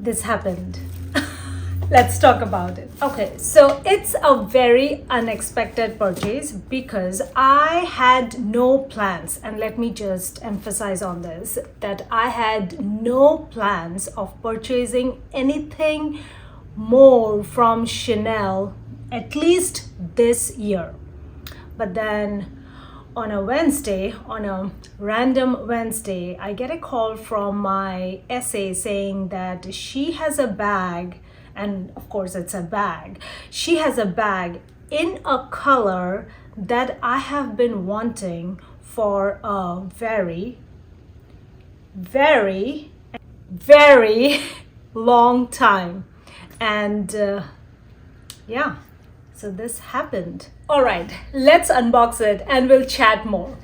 this happened. Let's talk about it. Okay, so it's a very unexpected purchase because I had no plans, and let me just emphasize on this that I had no plans of purchasing anything more from Chanel at least this year. But then on a Wednesday, on a random Wednesday, I get a call from my SA saying that she has a bag, and of course it's a bag. She has a bag in a color that I have been wanting for a very, very, very long time. And yeah, so this happened. All right, let's unbox it and we'll chat more.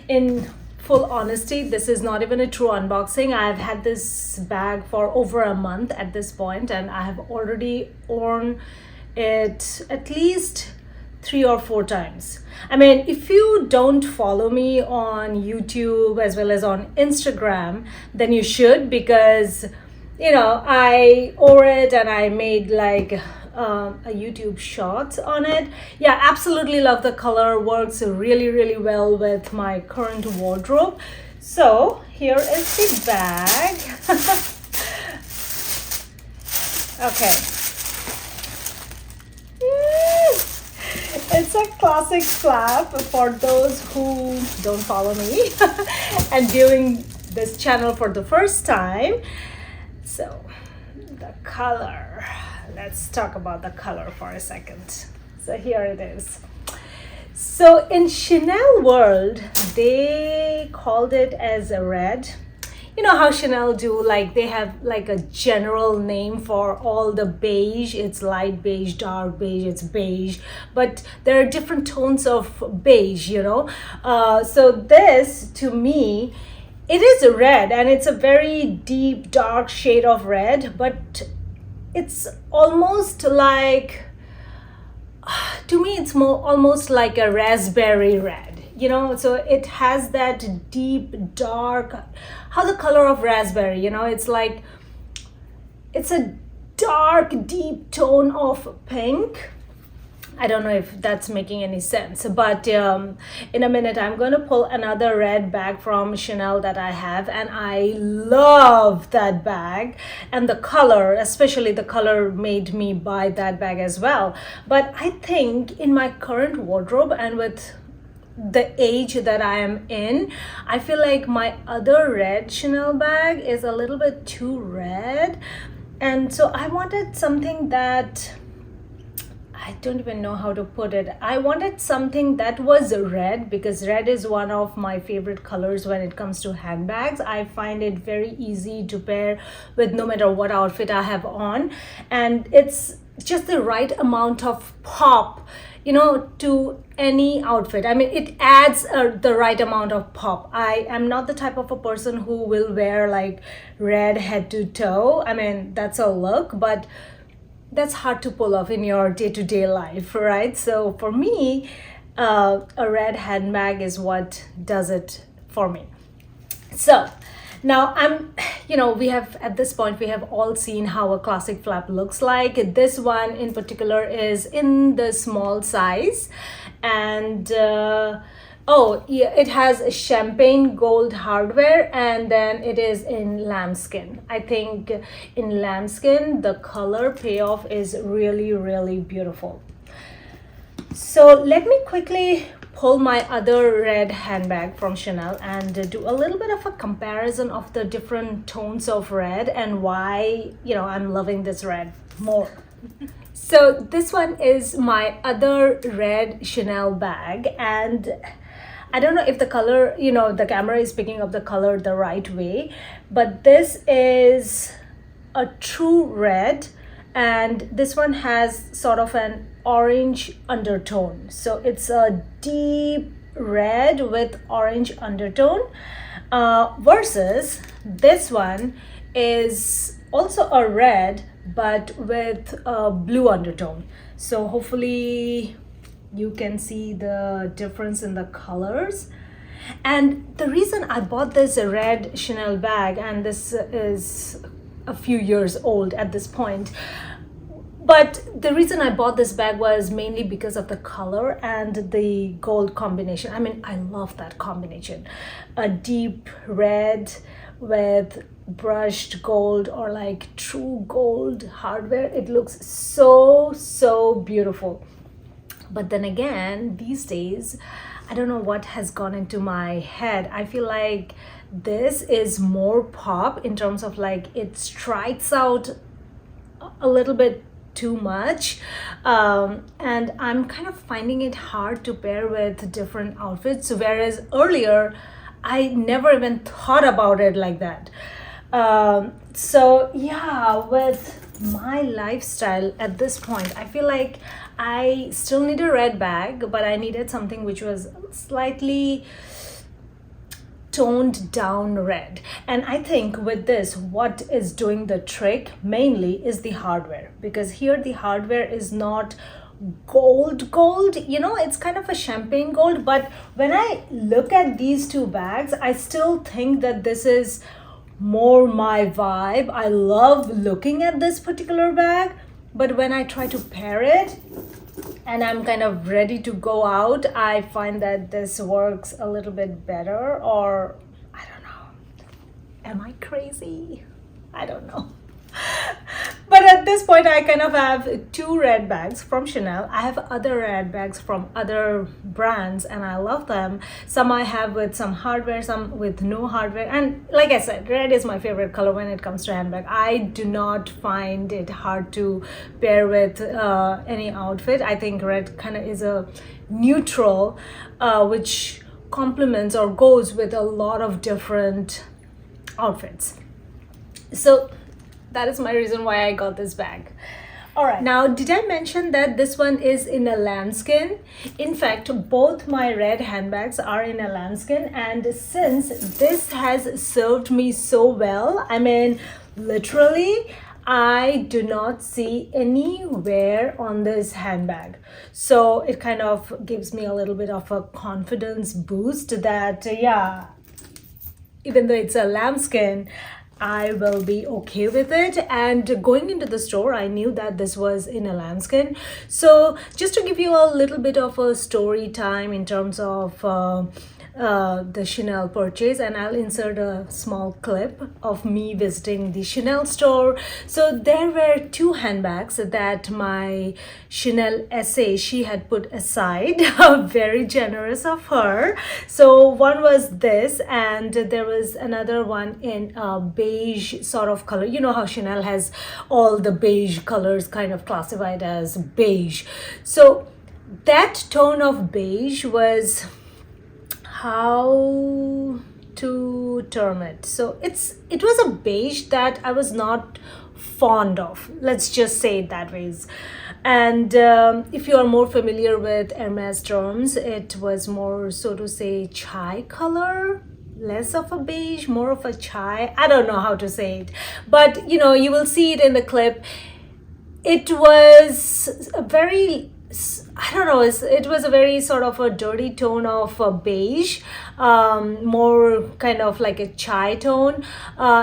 In full honesty, this is not even a true unboxing. I've had this bag for over a month at this point, and I have already worn it at least 3 or 4 times. I mean, if you don't follow me on YouTube as well as on Instagram, then you should, because I wore it and I made like a YouTube shorts on it. Yeah, absolutely love the color. Works really, really well with my current wardrobe. So here is the bag. Okay. It's a classic flap for those who don't follow me and viewing this channel for the first time. So the color, let's talk about the color for a second. So here it is. So in Chanel world, they called it as a red. You know how Chanel do, like they have like a general name for all the beige. It's light beige, dark beige, it's beige, but there are different tones of beige, so this to me, it is a red, and it's a very deep, dark shade of red, but it's almost like, to me, it's more almost like a raspberry red, so it has that deep, dark, how the color of raspberry, it's like, it's a dark, deep tone of pink. I don't know if that's making any sense, but in a minute I'm going to pull another red bag from Chanel that I have, and I love that bag, and the color, especially the color, made me buy that bag as well. But I think in my current wardrobe and with the age that I am in, I feel like my other red Chanel bag is a little bit too red, and so I wanted something that, I don't even know how to put it. I wanted something that was red, because red is one of my favorite colors when it comes to handbags. I find it very easy to pair with no matter what outfit I have on, and it's just the right amount of pop, to any outfit. I mean, it adds the right amount of pop. I am not the type of a person who will wear like red head to toe. I mean, that's a look, but that's hard to pull off in your day-to-day life, right? So for me, a red handbag is what does it for me. So now we have, at this point, we have all seen how a classic flap looks like. This one in particular is in the small size, and oh yeah, it has a champagne gold hardware, and then it is in lambskin. I think in lambskin the color payoff is really, really beautiful. So let me quickly pull my other red handbag from Chanel and do a little bit of a comparison of the different tones of red and why I'm loving this red more. So this one is my other red Chanel bag, and I don't know if the color, the camera is picking up the color the right way, but this is a true red, and this one has sort of an orange undertone. So it's a deep red with orange undertone, versus this one is also a red but with a blue undertone. So hopefully you can see the difference in the colors. And the reason I bought this red Chanel bag, and this is a few years old at this point. But the reason I bought this bag was mainly because of the color and the gold combination. I mean, I love that combination. A deep red with brushed gold or like true gold hardware. It looks so beautiful. But then again, these days, I don't know what has gone into my head. I feel like this is more pop in terms of like it strikes out a little bit too much, and I'm kind of finding it hard to pair with different outfits, whereas earlier I never even thought about it like that. So yeah, with my lifestyle at this point, I feel like I still need a red bag, but I needed something which was slightly toned down red. And I think with this, what is doing the trick mainly is the hardware, because here the hardware is not gold, you know, it's kind of a champagne gold. But when I look at these two bags, I still think that this is more my vibe. I love looking at this particular bag, but when I try to pair it and I'm kind of ready to go out, I find that this works a little bit better. Or I don't know, am I crazy? I don't know. But at this point, I kind of have two red bags from Chanel. I have other red bags from other brands and I love them. Some I have with some hardware, some with no hardware. And like I said, red is my favorite color when it comes to handbag. I do not find it hard to pair with any outfit. I think red kind of is a neutral, which complements or goes with a lot of different outfits. So that is my reason why I got this bag. All right, now did I mention that this one is in a lambskin? In fact, both my red handbags are in a lambskin, and since this has served me so well, I mean literally I do not see any wear on this handbag. So it kind of gives me a little bit of a confidence boost that yeah, even though it's a lambskin, I will be okay with it. And going into the store, I knew that this was in a lambskin. So just to give you a little bit of a story time in terms of the Chanel purchase, and I'll insert a small clip of me visiting the Chanel store. So there were two handbags that my Chanel SA, she had put aside. Very generous of her. So one was this, and there was another one in a beige sort of color. You know how Chanel has all the beige colors kind of classified as beige. So that tone of beige was, how to term it, so it was a beige that I was not fond of, let's just say it that way. And if you are more familiar with Hermes terms, it was more, so to say, chai color, less of a beige, more of a chai. I don't know how to say it, but you know, you will see it in the clip. It was a very, I don't know, it was a very sort of a dirty tone of beige, more kind of like a chai tone.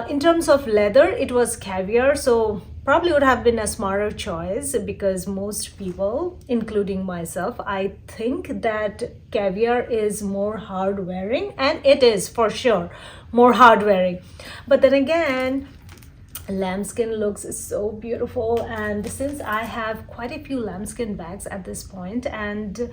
In terms of leather, it was caviar, so probably would have been a smarter choice, because most people, including myself, I think that caviar is more hard wearing, and it is for sure more hard wearing. But then again, lambskin looks so beautiful, and since I have quite a few lambskin bags at this point, and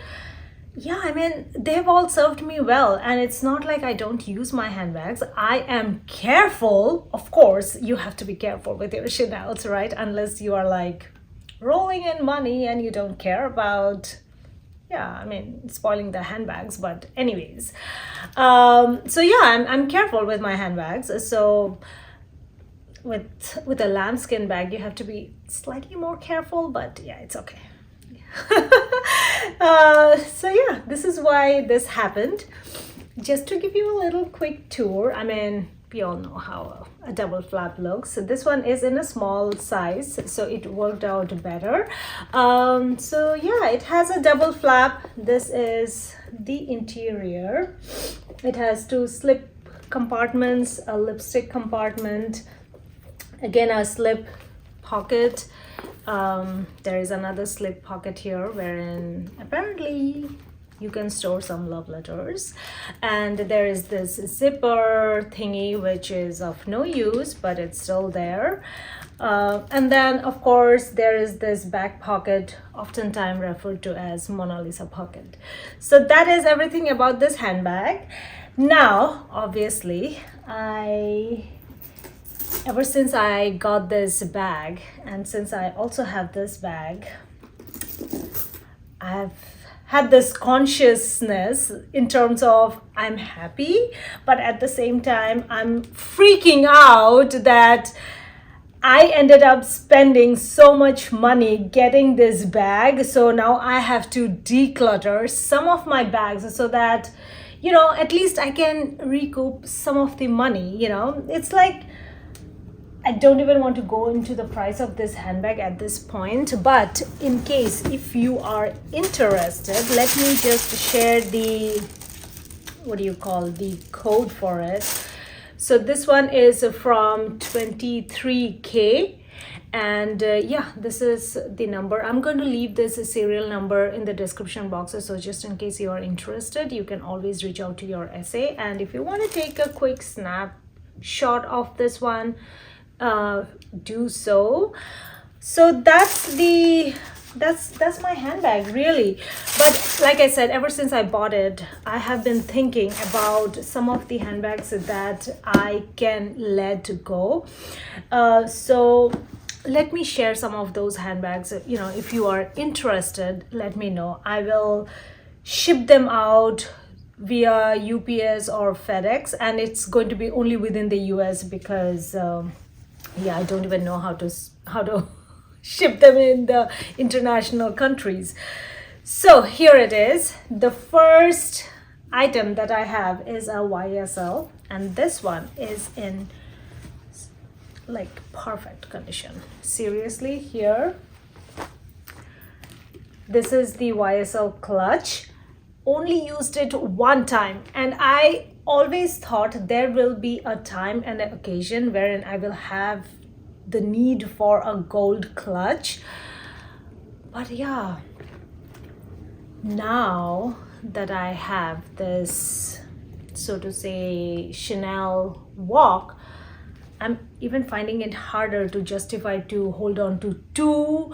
yeah, I mean, they've all served me well, and it's not like I don't use my handbags. I am careful. Of course, you have to be careful with your Chanels, right? Unless you are like rolling in money and you don't care about, yeah, I mean, spoiling the handbags. But anyways, so yeah, I'm careful with my handbags. So with a lambskin bag, you have to be slightly more careful, but yeah, it's okay. So yeah, this is why this happened. Just to give you a little quick tour, I mean, we all know how a double flap looks. So this one is in a small size, so it worked out better. So yeah, it has a double flap. This is the interior. It has two slip compartments, a lipstick compartment, Again, a slip pocket. There is another slip pocket here wherein apparently you can store some love letters, and there is this zipper thingy which is of no use, but it's still there. And then of course there is this back pocket, oftentimes referred to as Mona Lisa pocket. So that is everything about this handbag. Now obviously ever since I got this bag, and since I also have this bag, I've had this consciousness in terms of I'm happy, but at the same time I'm freaking out that I ended up spending so much money getting this bag. So now I have to declutter some of my bags so that, at least I can recoup some of the money. It's like I don't even want to go into the price of this handbag at this point, but in case if you are interested, let me just share the code for it. So this one is from 23K, and this is the number. I'm going to leave this serial number in the description boxes, so just in case you are interested, you can always reach out to your SA. And if you want to take a quick snapshot of this one, do so. So that's my handbag really. But like I said, ever since I bought it, I have been thinking about some of the handbags that I can let go. So let me share some of those handbags. If you are interested, let me know. I will ship them out via UPS or FedEx, and it's going to be only within the US because I don't even know how to ship them in the international countries. So here it is. The first item that I have is a YSL, and this one is in like perfect condition. Seriously, here, this is the YSL clutch. Only used it one time, and I always thought there will be a time and an occasion wherein I will have the need for a gold clutch. But yeah, now that I have this, so to say, Chanel walk, I'm even finding it harder to justify to hold on to two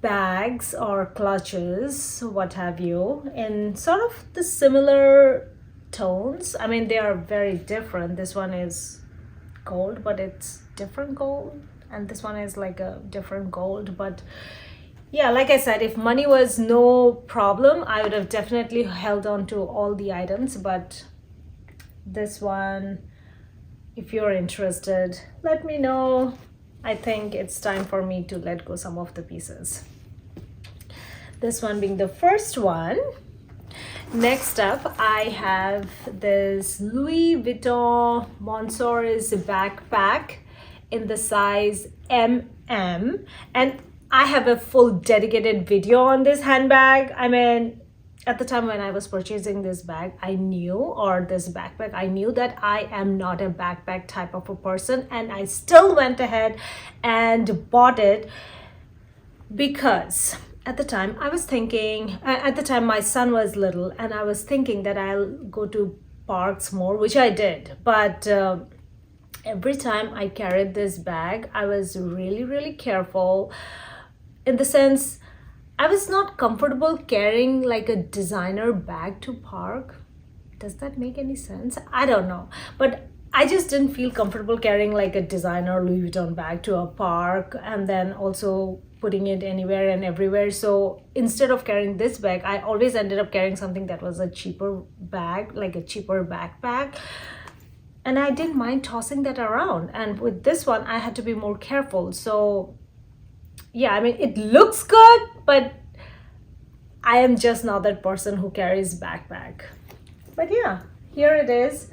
bags or clutches, what have you, in sort of the similar tones. I mean, they are very different. This one is gold, but it's different gold, and this one is like a different gold. But yeah, like I said, if money was no problem, I would have definitely held on to all the items. But this one, if you're interested, let me know. I think it's time for me to let go some of the pieces. This one being the first one. Next up, I have this Louis Vuitton Monsoris backpack in the size MM, and I have a full dedicated video on this handbag. I mean, at the time when I was purchasing this bag, this backpack, I knew that I am not a backpack type of a person, and I still went ahead and bought it because at the time I was thinking, at the time my son was little, and I was thinking that I'll go to parks more, which I did. But every time I carried this bag, I was really, really careful, in the sense I was not comfortable carrying like a designer bag to park. Does that make any sense? I don't know. But I just didn't feel comfortable carrying like a designer Louis Vuitton bag to a park and then also putting it anywhere and everywhere. So instead of carrying this bag, I always ended up carrying something that was a cheaper bag, like a cheaper backpack. And I didn't mind tossing that around. And with this one, I had to be more careful. So yeah, I mean, it looks good, but I am just not that person who carries backpack. But yeah, here it is.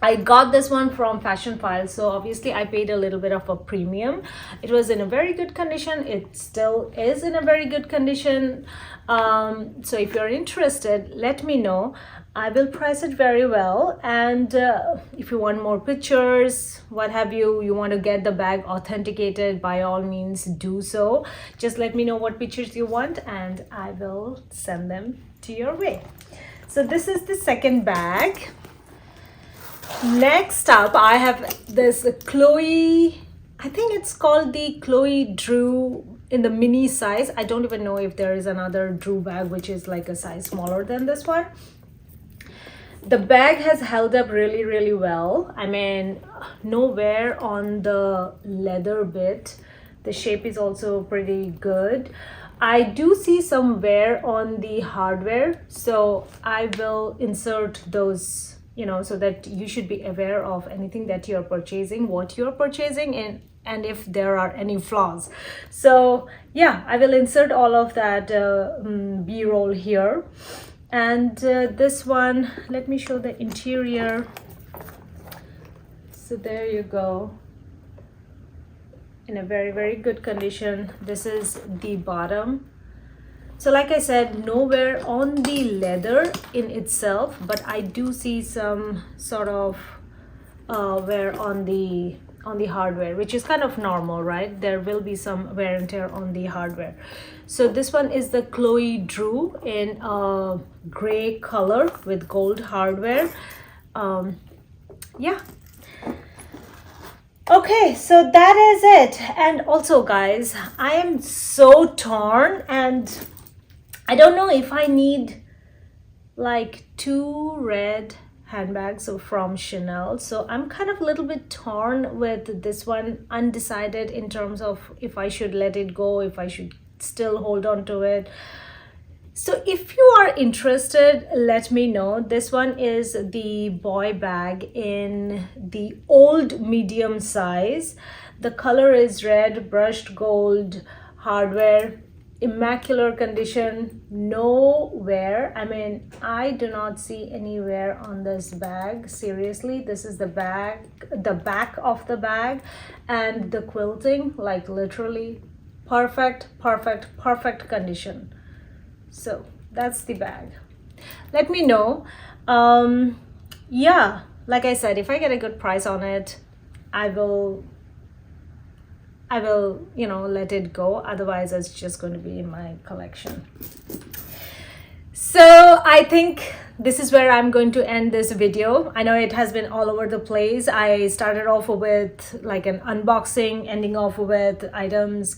I got this one from Fashion File, so obviously I paid a little bit of a premium. It was in a very good condition. It still is in a very good condition. So if you're interested, let me know. I will price it very well. And if you want more pictures, what have you, you want to get the bag authenticated, by all means do so. Just let me know what pictures you want and I will send them to your way. So this is the second bag. Next up, I have this Chloe, I think it's called the Chloe Drew in the mini size. I don't even know if there is another Drew bag which is like a size smaller than this one. The bag has held up really, really well. I mean, no wear on the leather bit. The shape is also pretty good. I do see some wear on the hardware, so I will insert those, you know, so that you should be aware of anything that you're purchasing, what you're purchasing, and if there are any flaws. So yeah, I will insert all of that b-roll here. And this one, let me show the interior. So there you go, in a very, very good condition. This is the bottom. So like I said, no wear on the leather in itself, but I do see some sort of wear on the hardware, which is kind of normal, right? There will be some wear and tear on the hardware. So this one is the Chloe Drew in a gray color with gold hardware. Yeah. Okay, so that is it. And also guys, I am so torn and I don't know if I need like 2 red handbags from Chanel. So I'm kind of a little bit torn with this one, undecided in terms of if I should let it go, if I should still hold on to it. So if you are interested, let me know. This one is the boy bag in the old medium size. The color is red, brushed gold, hardware, immaculate condition, no wear. I mean, I do not see any wear on this bag. Seriously, this is the bag, the back of the bag, and the quilting, like literally perfect condition. So that's the bag. Let me know. Yeah, like I said, if I get a good price on it, I will, you know, let it go. Otherwise it's just going to be in my collection. So I think this is where I'm going to end this video. I know it has been all over the place. I started off with like an unboxing, ending off with items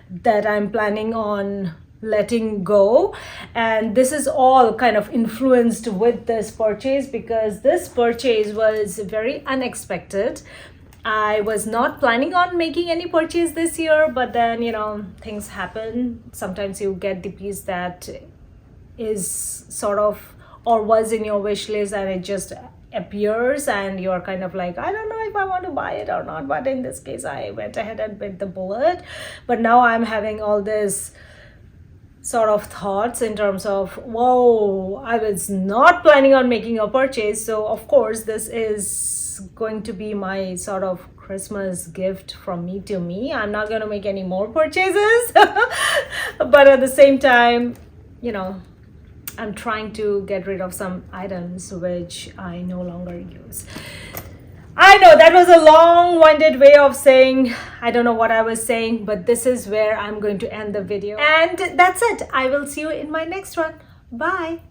that I'm planning on letting go, and this is all kind of influenced with this purchase because this purchase was very unexpected. I was not planning on making any purchase this year, but then, you know, things happen. Sometimes you get the piece that is sort of or was in your wish list and it just appears and you're kind of like, I don't know if I want to buy it or not. But in this case, I went ahead and bit the bullet. But now I'm having all this sort of thoughts in terms of, whoa, I was not planning on making a purchase. So of course, this is going to be my sort of Christmas gift from me to me. I'm not going to make any more purchases. But at the same time, you know, I'm trying to get rid of some items which I no longer use. I know that was a long-winded way of saying, I don't know what I was saying, but this is where I'm going to end the video. And that's it. I will see you in my next one. Bye.